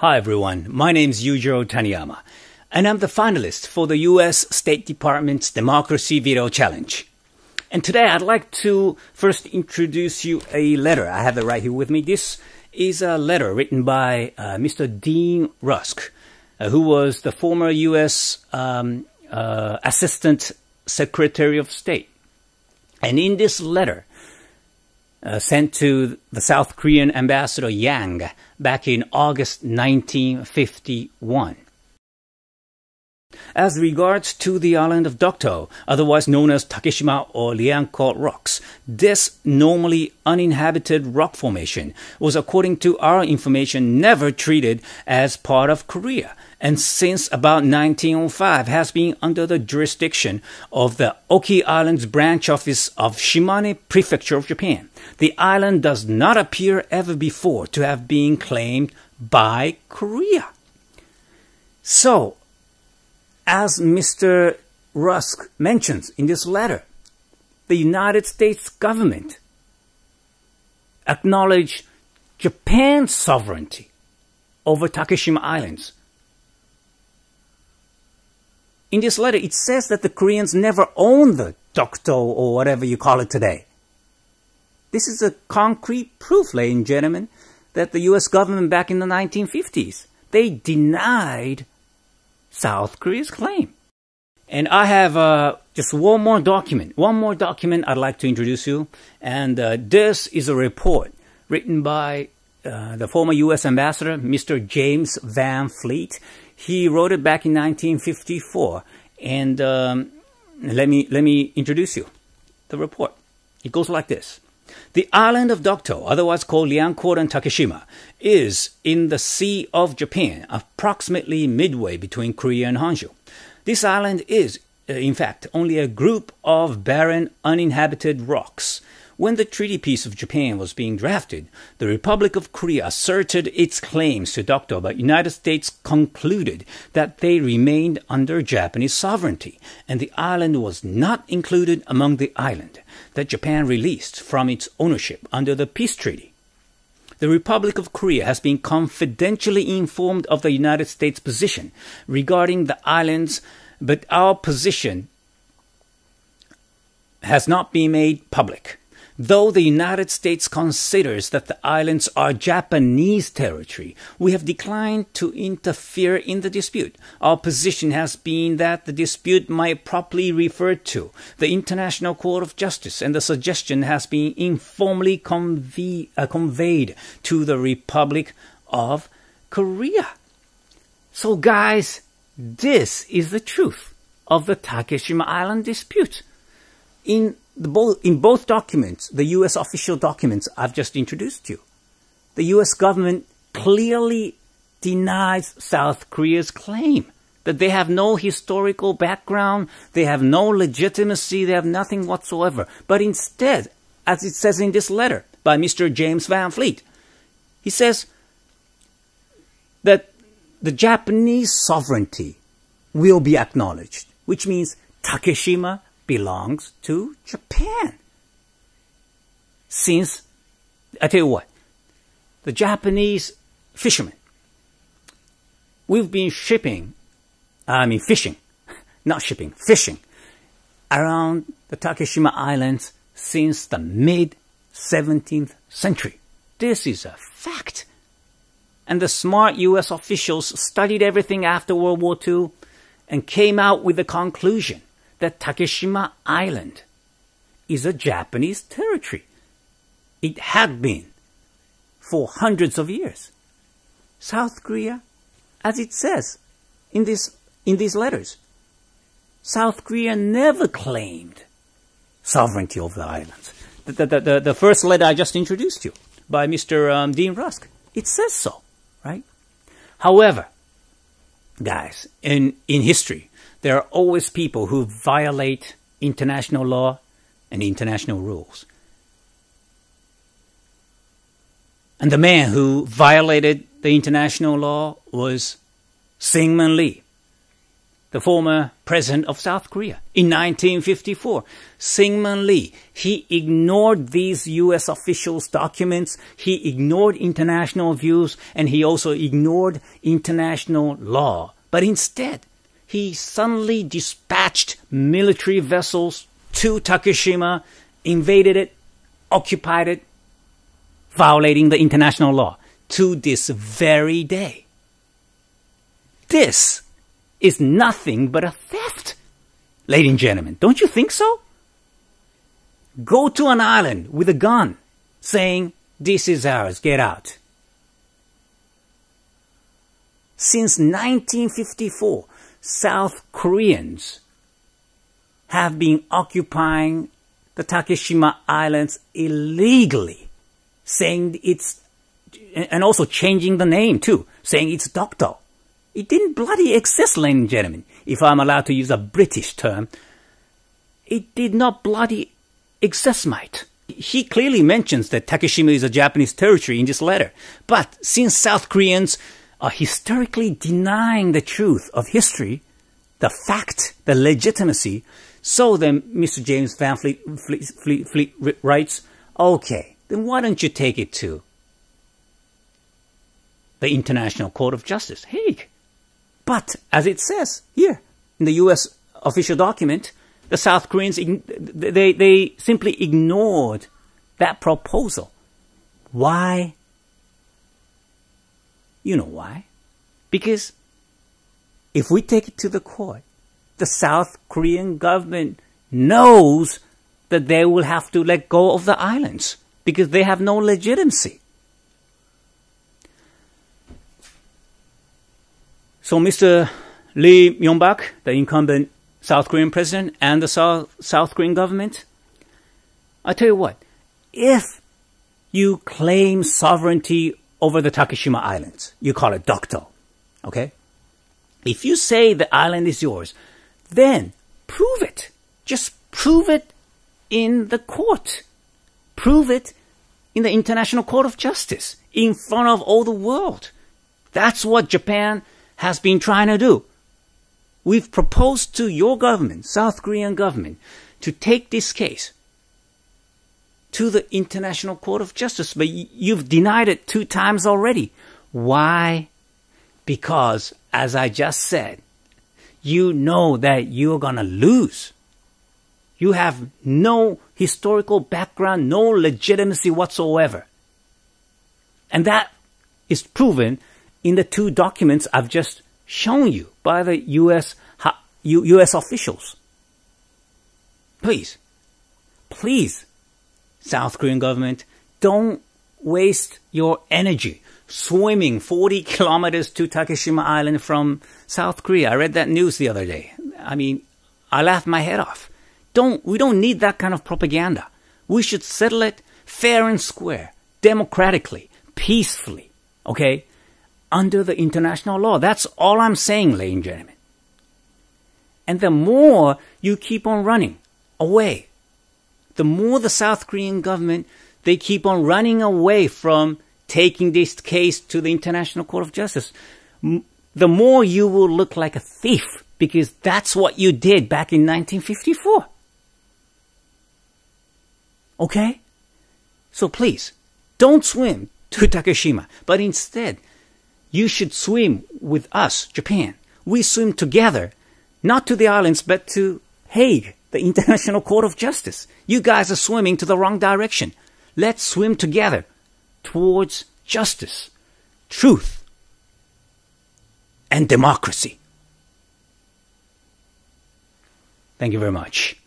Hi everyone, my name is Taniyama, and I'm the finalist for the US State Department's Democracy Veto Challenge. And today I'd like to first introduce you a letter. I have it right here with me. This is a letter written by Mr. Dean Rusk, who was the former US Assistant Secretary of State. And in this letter, sent to the South Korean Ambassador Yang back in August 1951. As regards to the island of Dokdo, otherwise known as Takeshima or Liancourt Rocks, this normally uninhabited rock formation was, according to our information, never treated as part of Korea, and since about 1905 has been under the jurisdiction of the Oki Islands branch office of Shimane Prefecture of Japan. The island does not appear ever before to have been claimed by Korea. So, as Mr. Rusk mentions in this letter, the United States government acknowledged Japan's sovereignty over Takeshima Islands. In this letter, it says that the Koreans never owned the dokdo or whatever you call it today. This is a concrete proof, ladies and gentlemen, that the U.S. government back in the 1950s, they denied South Korea's claim. And I have just one more document I'd like to introduce you. And this is a report written by the former U.S. ambassador, Mr. James Van Fleet. He wrote it back in 1954. And let me introduce you the report. It goes like this. The island of Dokdo, otherwise called Liancourt and Takeshima, is in the Sea of Japan, approximately midway between Korea and Honshu. This island is, in fact, only a group of barren, uninhabited rocks. When the treaty peace of Japan was being drafted, the Republic of Korea asserted its claims to Dokdo, but the United States concluded that they remained under Japanese sovereignty, and the island was not included among the island that Japan released from its ownership under the peace treaty. The Republic of Korea has been confidentially informed of the United States' position regarding the islands, but our position has not been made public. Though the United States considers that the islands are Japanese territory, we have declined to interfere in the dispute. Our position has been that the dispute might properly refer to the International Court of Justice, and the suggestion has been informally conveyed to the Republic of Korea. So guys, this is the truth of the Takeshima Island dispute. In both documents, the U.S. official documents I've just introduced you, the U.S. government clearly denies South Korea's claim that they have no historical background, they have no legitimacy, they have nothing whatsoever. But instead, as it says in this letter by Mr. James Van Fleet, he says that the Japanese sovereignty will be acknowledged, which means Takeshima belongs to Japan. Since, I tell you what, the Japanese fishermen, we've been fishing around the Takeshima Islands since the mid-17th century. This is a fact. And the smart U.S. officials studied everything after World War II and came out with the conclusion that Takeshima Island is a Japanese territory. It had been for hundreds of years. South Korea, as it says in these letters, South Korea never claimed sovereignty over the islands. The first letter I just introduced you by Mr. Dean Rusk, it says so, right? However, guys, in history, there are always people who violate international law and international rules. And the man who violated the international law was Syngman Lee, the former president of South Korea, in 1954. Syngman Lee, he ignored these U.S. officials' documents, he ignored international views, and he also ignored international law. But instead, he suddenly dispatched military vessels to Takeshima, invaded it, occupied it, violating the international law to this very day. This is nothing but a theft, ladies and gentlemen. Don't you think so? Go to an island with a gun saying, "This is ours, get out." Since 1954, South Koreans have been occupying the Takeshima Islands illegally, saying it's, and also changing the name too, saying it's dokdo. It didn't bloody exist, ladies and gentlemen. If I'm allowed to use a British term, it did not bloody exist, mate. He clearly mentions that Takeshima is a Japanese territory in this letter. But since South Koreans are historically denying the truth of history, the fact, the legitimacy, so then Mr. James Van Fleet writes, okay, then why don't you take it to the International Court of Justice, Hague? But as it says here in the U.S. official document, the South Koreans, they simply ignored that proposal. Why? You know why? Because if we take it to the court, the South Korean government knows that they will have to let go of the islands because they have no legitimacy. So Mr. Lee Myung-bak, the incumbent South Korean president, and the South Korean government, I tell you what, if you claim sovereignty over the Takeshima Islands, you call it dokdo, okay? If you say the island is yours, then prove it. Just prove it in the court. Prove it in the International Court of Justice, in front of all the world. That's what Japan has been trying to do. We've proposed to your government, South Korean government, to take this case to the International Court of Justice, but you've denied it 2 times already. Why? Because, as I just said, you know that you're gonna lose. You have no historical background, no legitimacy whatsoever. And that is proven in the 2 documents I've just shown you by the U.S. officials. Please, South Korean government, don't waste your energy swimming 40 kilometers to Takeshima Island from South Korea. I read that news the other day. I mean, I laughed my head off. We don't need that kind of propaganda. We should settle it fair and square, democratically, peacefully, okay? Under the international law. That's all I'm saying, ladies and gentlemen. And the more you keep on running away, the more the South Korean government, they keep on running away from taking this case to the International Court of Justice, the more you will look like a thief, because that's what you did back in 1954. Okay? So please, don't swim to Takeshima, but instead, you should swim with us, Japan. We swim together, not to the islands, but to Hague, the International Court of Justice. You guys are swimming to the wrong direction. Let's swim together towards justice, truth, and democracy. Thank you very much.